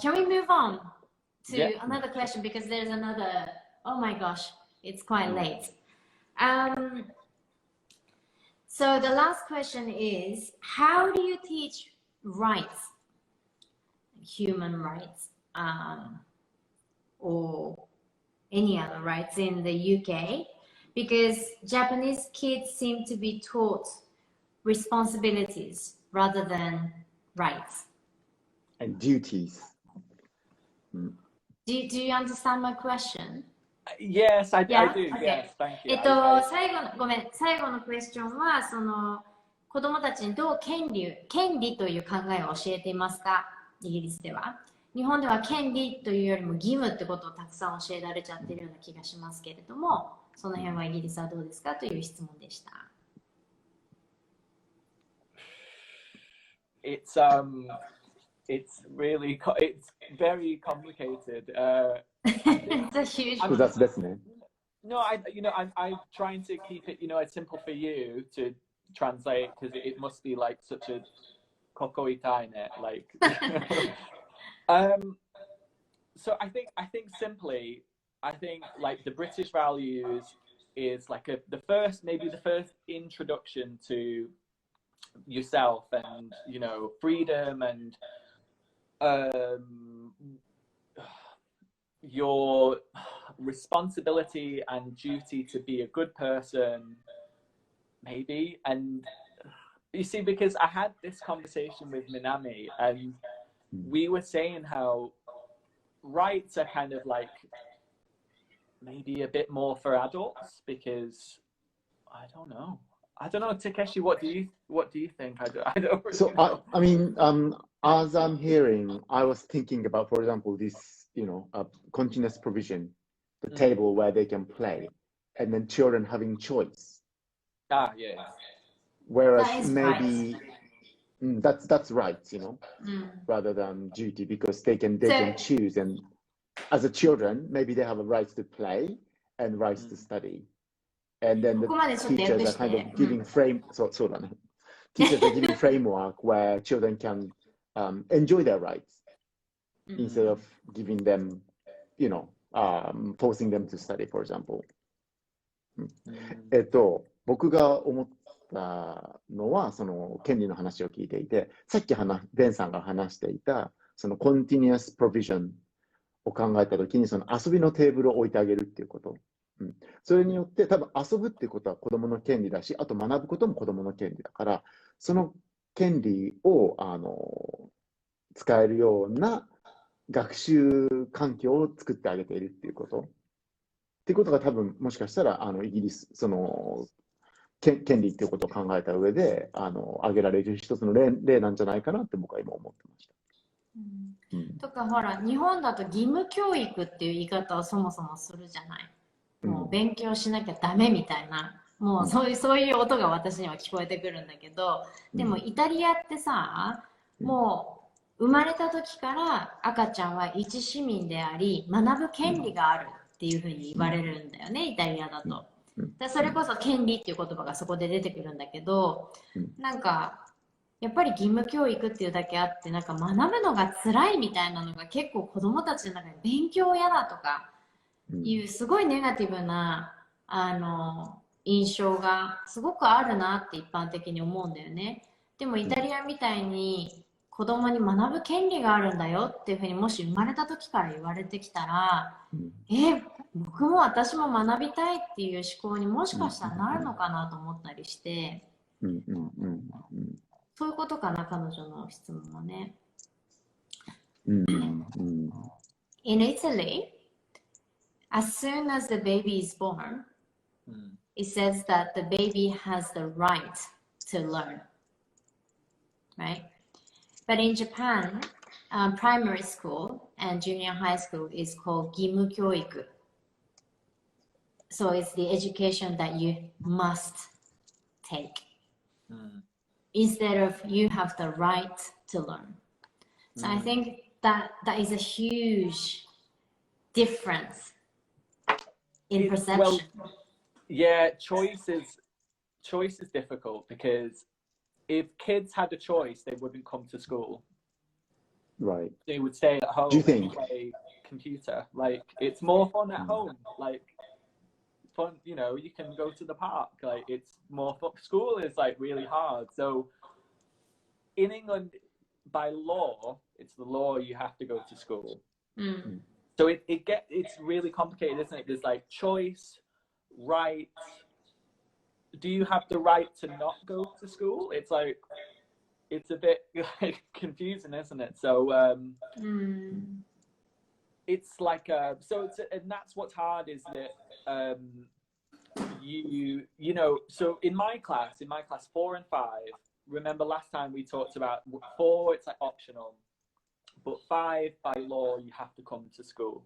can we move on to another question because there's another, oh my gosh, it's quite late. So the last question is, how do you teach rights, human rights, or any other rights in the UK? Because Japanese kids seem to be taught responsibilities rather than rights. And duties. Do you understand my question? Yes, I Yeah? do. Okay. Yes, thank you. 最後のクエスチョンは、子供たちにどう権利という考えを教えていますか、イギリスでは。日本では権利というよりも義務ってことをたくさん教えられちゃってるような気がしますけれども、その辺はイギリスはどうですかという質問でした。It's really it's very complicated. It's a huge複雑ですね。No, I'm trying to keep it, as simple for you to translate because it must be like such a kokoitai net, like. So I think simply, like the British values is like the first introduction to yourself and freedom and your responsibility and duty to be a good person, maybe. And you see, because I had this conversation with Minami and we were saying how rights are kind of like maybe a bit more for adults because I don't know, Takeshi, what do you think? I don't really So know. I mean, as I'm hearing, I was thinking about, for example, this, continuous provision, the table where they can play, and then children having choice. Yeah. Whereas That is maybe that's right, rather than duty, because they can choose, and as a children, maybe they have a right to play and rights to study. And then the teachers are kind of giving teachers are giving framework where children can enjoy their rights instead of giving them, forcing them to study, for example. 僕が思ったのは、その権利の話を聞いていて、さっきベンさんが話していた、その continuous provision を考えたときに、その遊びのテーブルを置いてあげるっていうこと。それによって多分遊ぶっていうことは子どもの権利だし、あと学ぶことも子どもの権利だから、その権利を使えるような学習環境を作ってあげているっていうことっていうことが多分もしかしたらイギリスその権利っていうことを考えた上で挙げられる一つの例なんじゃないかなって僕は今思ってました。とかほら日本だと義務教育っていう言い方をそもそもするじゃない。もう勉強しなきゃダメみたいな、もうそういう音が私には聞こえてくるんだけど、でもイタリアってさ、もう生まれた時から赤ちゃんは一市民であり学ぶ権利があるっていうふうに言われるんだよね、イタリアだと。でそれこそ権利っていう言葉がそこで出てくるんだけど、なんかやっぱり義務教育っていうだけあって、なんか学ぶのが辛いみたいなのが結構子どもたちの中に勉強嫌だとかいうすごいネガティブな印象がすごくあるなって一般的に思うんだよね。でもイタリアみたいに子供に学ぶ権利があるんだよっていうふうにもし生まれた時から言われてきたら、僕も私も学びたいっていう思考にもしかしたらなるのかなと思ったりして、そういうことかな、彼女の質問はね。In Italy, as soon as the baby is born, it says that the baby has the right to learn, right? But in Japan, primary school and junior high school is called 義務教育. So it's the education that you must take. Instead of you have the right to learn. So I think that is a huge difference in perception. Well, yeah, choice is difficult because if kids had a choice, they wouldn't come to school. Right. They would stay at home and play computer. Like, it's more fun at home. Like, fun, you can go to the park. Like, it's more fun. School is like really hard. So in England, by law, it's the law you have to go to school. So it's really complicated, isn't it? There's like choice, right. Do you have the right to not go to school? It's like, it's a bit like confusing, isn't it? So it's like so it's and that's what's hard is that you know, so in my class 4 and 5, remember last time we talked about 4 it's like optional, but 5 by law you have to come to school,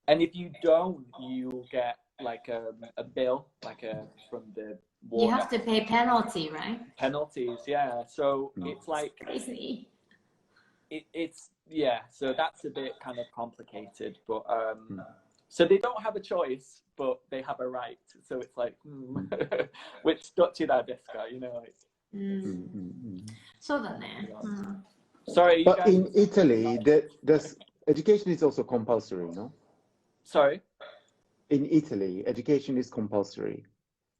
and if you don't you'll get like a bill like from the water. You have to pay penalty, right? Penalties, yeah. So it's like Crazy. it's yeah, so that's a bit kind of complicated, but so they don't have a choice, but they have a right. So it's like, which dochi da desu ka? You know, like. そうだね。Sorry, you But guys. in Italy, there's education is also compulsory, no? Sorry. In Italy, education is compulsory.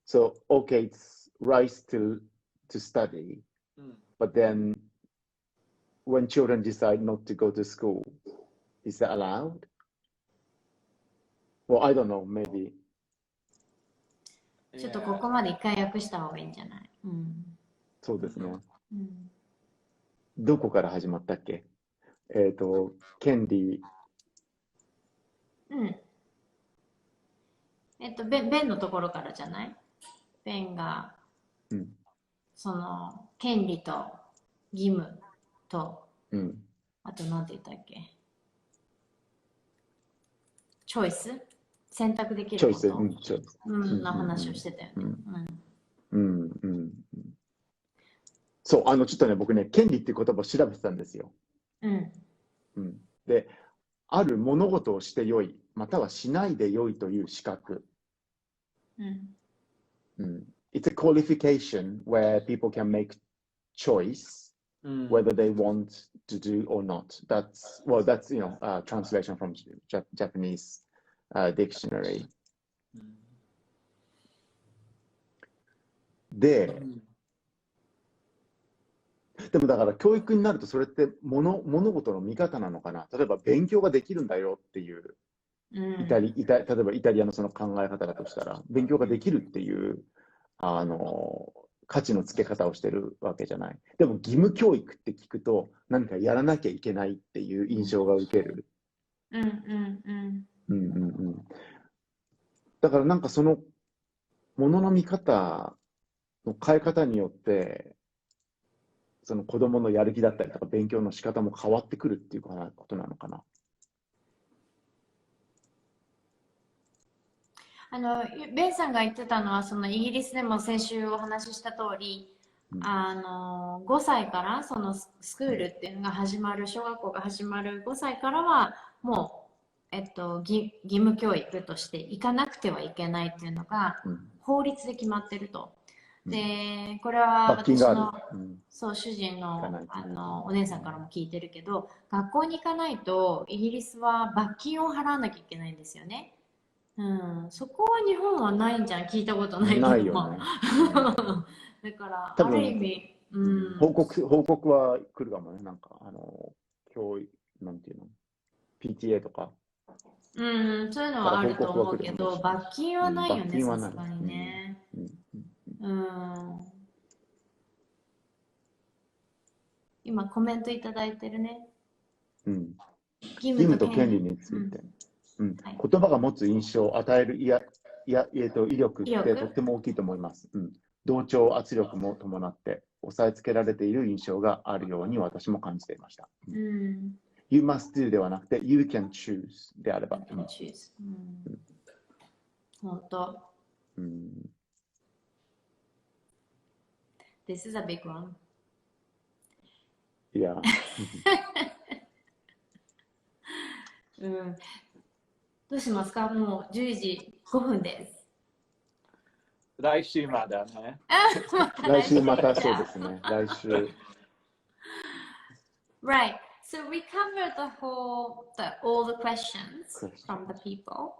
So okay, it's right to study, but then when children decide not to go to school, is that allowed? Well, I don't know, maybe. ちょっとここまで一回訳した方がいいんじゃない？そうですね。どこから始まったっけ？権利。ベンのところからじゃない？ベンが、その権利と義務と、あと何て言ったっけ？チョイス？選択できることの話をしてたよね。そう、ちょっとね、僕ね、権利っていう言葉を調べてたんですよ。で、ある物事をしてよい、またはしないでよいという資格。It's a qualification where people can make choice whether they want to do or not. That's you know, translation from Japanese dictionary. でもだから教育になるとそれって物事の見方なのかな。例えば勉強ができるんだよっていう、例えばイタリアのその考え方だとしたら勉強ができるっていう価値のつけ方をしてるわけじゃない。でも義務教育って聞くと何かやらなきゃいけないっていう印象が受ける。だからなんかその物の見方の変え方によってその子供のやる気だったりとか勉強の仕方も変わってくるっていうことなのかな。ベンさんが言ってたのはそのイギリスでも先週お話しした通り、5歳からそのスクールっていうのが始まる、小学校が始まる5歳からはもう、義務教育として行かなくてはいけないっていうのが法律で決まってると。でこれは私の、そう主人の、お姉さんからも聞いてるけど、学校に行かないとイギリスは罰金を払わなきゃいけないんですよね。そこは日本はないんじゃん、聞いたことないけども。ないよね。だからある意味、報告は来るかもね。なんか教育なんていうの PTA とか。そういうのはあると思うけど、罰金はないよね、さすがにね。今コメントいただいてるね。義務と権利について。言葉が持つ印象を与える威力ってとっても大きいと思います。同調圧力も伴って押さえつけられている印象があるように私も感じていました。You must do ではなくて You can choose であれば。本当。This is a big one. Yeah. どうしますか？もう10時5分です。来週まだね。来週またそうですね。来週。Right. So we covered all the questions from the people.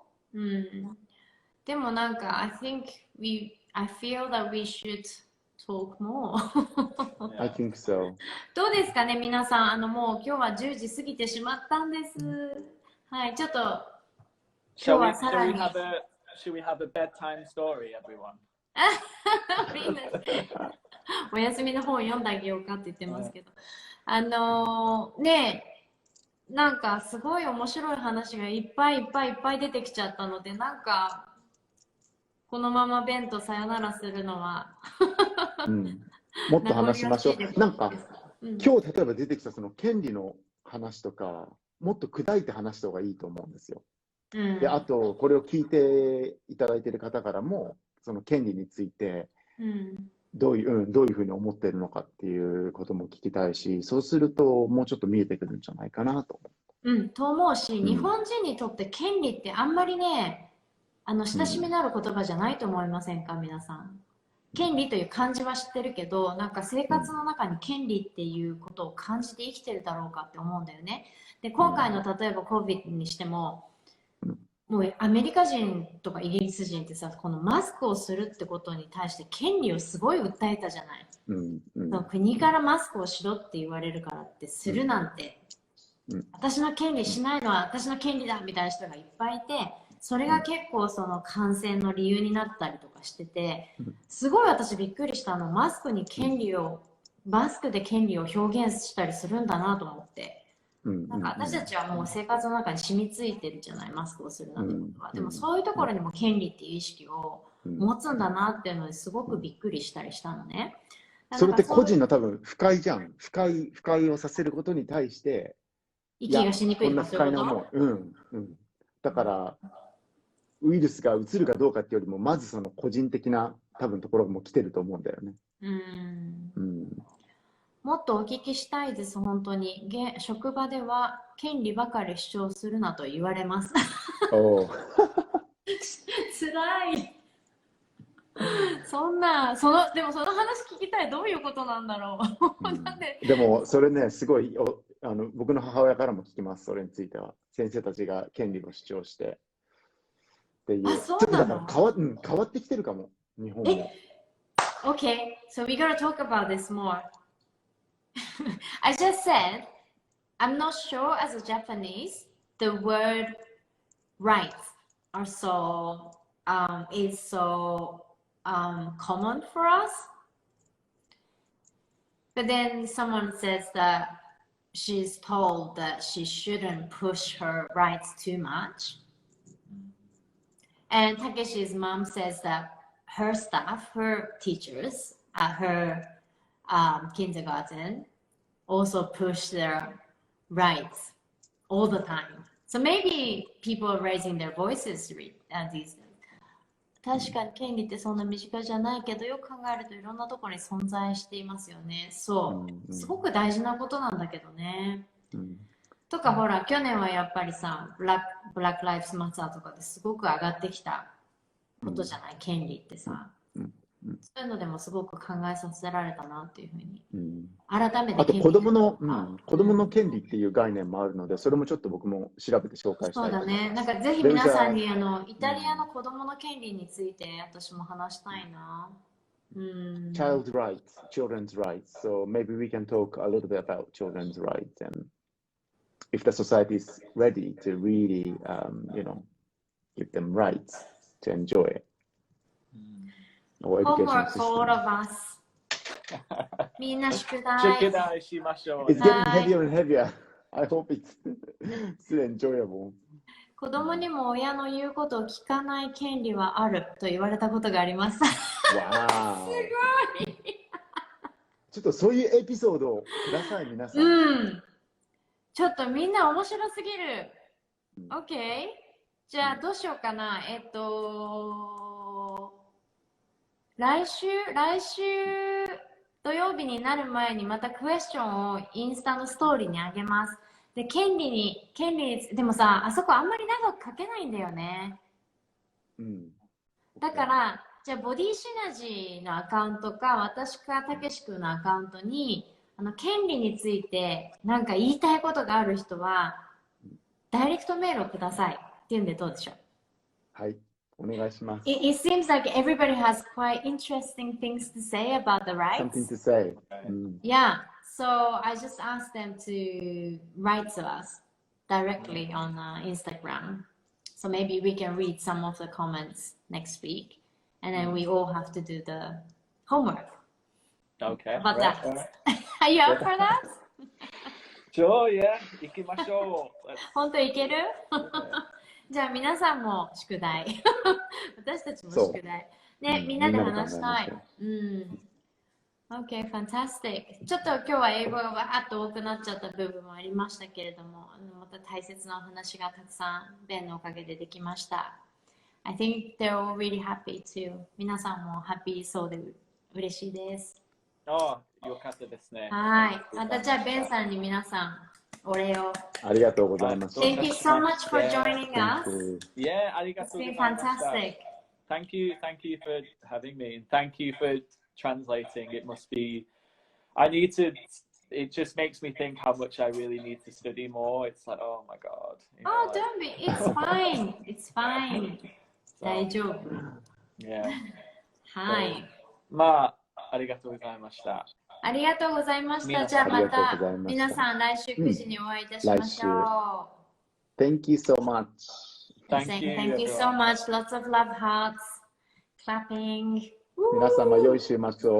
でもなんか I feel that we should talk more. I think so. どうですかね、皆さん。もう今日は10時過ぎてしまったんです。はい、ちょっと今日はさらに。Should we have a bedtime story, everyone? お休みの本を読んであげようかって言ってますけど。ねえ、なんかすごい面白い話がいっぱい出てきちゃったので、なんかこのままベンとさよならするのはうん、もっと名残話しましょ惜しいでう。なんかす。うん、今日例えば出てきたその権利の話とか、もっと砕いて話した方がいいと思うんですよ。で、あと、これを聞いていただいている方からも、その権利について、どういうふうに思っているのかっていうことも聞きたいし、そうすると、もうちょっと見えてくるんじゃないかなとと思うし、うん、日本人にとって権利ってあんまりね、親しみのある言葉じゃないと思いませんか、皆さん。権利という漢字は知ってるけど、なんか生活の中に権利っていうことを感じて生きてるだろうかって思うんだよね。で、今回の例えば COVID にしても、もうアメリカ人とかイギリス人ってさ、このマスクをするってことに対して権利をすごい訴えたじゃない。国からマスクをしろって言われるからってするなんて、私の権利しないのは私の権利だみたいな人がいっぱいいて、それが結構その感染の理由になったりとかしてて、すごい私びっくりしたの。マスクで権利を表現したりするんだなと思って。なんか私たちはもう生活の中に染みついてるじゃない、マスクをするなんてことは。でもそういうところにも権利っていう意識を持つんだなっていうのですごくびっくりしたりしたのね。それって個人の多分不快じゃん。不快をさせることに対して、息がしにくいとかそういうこと？だから、ウイルスが移るかどうかっていうよりも、まずその個人的な多分ところも来てると思うんだよね。もっとお聞きしたいです、本当に。職場では権利ばかり主張するなと言われます。つらい。でもその話聞きたい。どういうことなんだろう。でもそれね、すごい僕の母親からも聞きます、それについては。先生たちが権利を主張して。っていう。あ、そうなの？変わってきてるかも、日本も。Okay, so we gotta talk about this more. I just said, I'm not sure as a Japanese, the word rights are is so common for us. But then someone says that she's told that she shouldn't push her rights too much. And Takeshi's mom says that her staff, her teachers at her kindergarten also push their rights all the time. So maybe people are raising their voices these days. 確かに権利ってそんな身近じゃないけど、よく考えるといろんなところに存在していますよね。そう。すごく大事なことなんだけどね。とかほら、去年はやっぱりさ、ブラック・ライフス・マターとかですごく上がってきたことじゃない、権利ってさ。そういうのでもすごく考えさせられたなっていうふうに。改めてあと子供の権利っていう概念もあるので、それもちょっと僕も調べて紹介したいと思います。そうだね。なんかぜひ皆さんにイタリアの子供の権利について私も話したいな。Children's rights. So maybe we can talk a little bit about children's rights and if the society is ready to really, give them rights to enjoy our education Homework for all of us. みんな宿題。宿題しましょう。It's getting heavier and heavier. I hope it's still enjoyable. 子供にも親の言うことを聞かない権利はあると言われたことがあります。わー。すごい。ちょっとそういうエピソードをください、皆さん。ちょっとみんな面白すぎる。OK? じゃあどうしようかな。来週土曜日になる前にまたクエスチョンをインスタのストーリーにあげます。で、権利に、でもさ、あそこあんまり長く書けないんだよね。だから、じゃあボディシナジーのアカウントか、私かたけし君のアカウントに、権利についてなんか言いたいことがある人は、ダイレクトメールをくださいっていうんでどうでしょう？はい、お願いします。It seems like everybody has quite interesting things to say about the rights. Something to say. Yeah, so I just asked them to write to us directly on Instagram. So maybe we can read some of the comments next week, and then we all have to do the homework. Okay. About that. Are you up for that? Sure, yeah. 行きましょう。本当いけるじゃあ皆さんも宿題。私たちも宿題。ね、みんなで話したい。Okay, fantastic. ちょっと今日は英語がわーっと多くなっちゃった部分もありましたけれども、また大切なお話がたくさんベンのおかげでできました。I think they're all really happy too. 皆さんもハッピーそうで嬉しいです。よかったですね。はい。またじゃあベンさんに皆さんお礼を。ありがとうございました。Thank you so much for joining us. Yeah, ありがとうございました。It's been fantastic. Thank you for having me, and thank you for translating. It must be, it just makes me think how much I really need to study more. It's like, oh my God. Oh, don't be, it's fine. It's fine. 大丈夫。Yeah. はい。まあ、ありがとうございました。ありがとうございました。じゃあまた皆さん来週9時にお会いいたしましょう。Thank you so much. Thank you so much. Lots of love hearts. Clapping. 皆様良い週末を。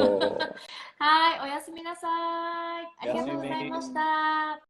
はい、おやすみなさい。ありがとうございました。